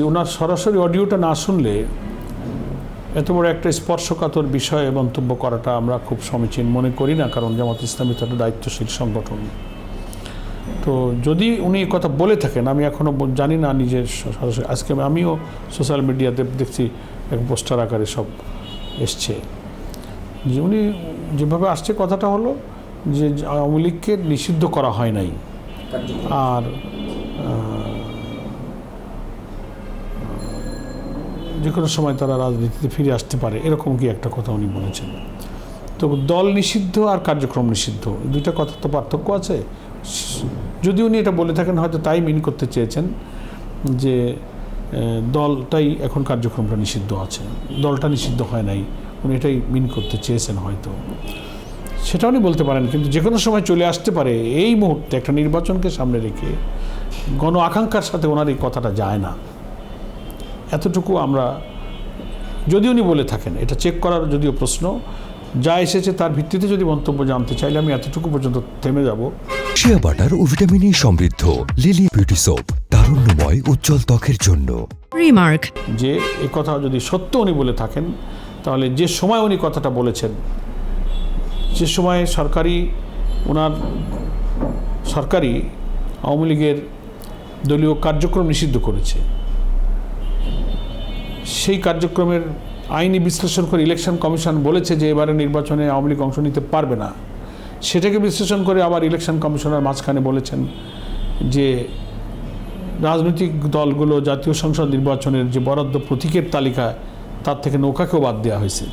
ওনার সরাসরি অডিওটা না শুনলে এত বড় একটা স্পর্শকাতর বিষয়ে মন্তব্য করাটা আমরা খুব সমীচীন মনে করি না, কারণ জামাত ইসলামী তো একটা দায়িত্বশীল সংগঠন। তো যদি উনি এই কথা বলে থাকেন, আমি এখনও জানি না নিজের সরাসরি, আজকে আমিও সোশ্যাল মিডিয়াতে দেখছি এক পোস্টার আকারে সব এসছে, যে উনি যেভাবে আসছে কথাটা হলো যে আওয়ামী লীগকে নিষিদ্ধ করা হয় নাই, আর যে কোনো সময় তারা রাজনীতিতে ফিরে আসতে পারে, এরকম কি একটা কথা উনি বলেছেন। তো দল নিষিদ্ধ আর কার্যক্রম নিষিদ্ধ দুইটা কথা তো পার্থক্য আছে। যদি উনি এটা বলে থাকেন হয়তো তাই মিন করতে চেয়েছেন যে দলটাই এখন কার্যক্রমটা নিষিদ্ধ আছে, দলটা নিষিদ্ধ হয় নাই, উনি এটাই মিন করতে চেয়েছেন হয়তো, সেটা উনি বলতে পারেন। কিন্তু যে কোনো সময় চলে আসতে পারে, এই মুহূর্তে একটা নির্বাচনকে সামনে রেখে গণ আকাঙ্ক্ষার সাথে ওনার এই কথাটা যায় না, এতটুকু আমরা, যদি উনি বলে থাকেন, এটা চেক করার যদিও প্রশ্ন, যা এসেছে তার ভিত্তিতে যদি মন্তব্য জানতে চাইলে আমি এতটুকু পর্যন্ত থেমে যাব। শিয়া বাটার ও ভিটামিনে সমৃদ্ধ লিলি বিউটি সোপ, তারুণ্যময় উজ্জ্বল ত্বকের জন্য। রিমার্ক যে এই কথা যদি সত্য উনি বলে থাকেন, তাহলে যে সময় উনি কথাটা বলেছেন, যে সময় ওনার সরকারি আওয়ামী লীগের দলীয় কার্যক্রম নিষিদ্ধ করেছে, সেই কার্যক্রমের আইনি বিশ্লেষণ করে ইলেকশন কমিশন বলেছে যে এবারে নির্বাচনে আওয়ামী লীগ অংশ নিতে পারবে না, সেটাকে বিশ্লেষণ করে আবার ইলেকশন কমিশনার মাঝখানে বলেছেন যে রাজনৈতিক দলগুলো জাতীয় সংসদ নির্বাচনের যে বরাদ্দ প্রতীকের তালিকায় তার থেকে নৌকাকেও বাদ দেওয়া হয়েছে।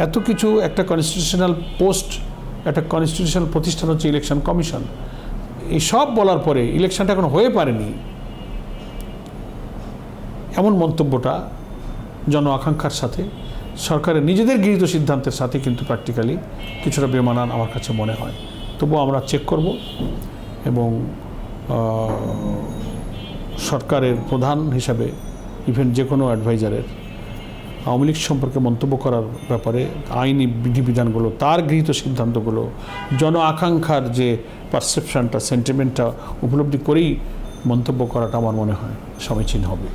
এত কিছু, একটা কনস্টিটিউশনাল পোস্ট, একটা কনস্টিটিউশনাল প্রতিষ্ঠান হচ্ছে ইলেকশন কমিশন, এই সব বলার পরে ইলেকশনটা এখন হয়ে পারেনি, এমন মন্তব্যটা জন আকাঙ্ক্ষার সাথে সরকারের নিজেদের গৃহীত সিদ্ধান্তের সাথে কিন্তু প্র্যাকটিক্যালি কিছুটা বেমানান আমার কাছে মনে হয়। তবুও আমরা চেক করব এবং সরকারের প্রধান হিসাবে ইভেন যে কোনো অ্যাডভাইজারের আওয়ামী লীগ সম্পর্কে মন্তব্য করার ব্যাপারে আইনি বিধিবিধানগুলো, তার গৃহীত সিদ্ধান্তগুলো, জন আকাঙ্ক্ষার যে পারসেপশনটা, সেন্টিমেন্টটা উপলব্ধি করেই মন্তব্য করাটা আমার মনে হয় সমীচীন হবে।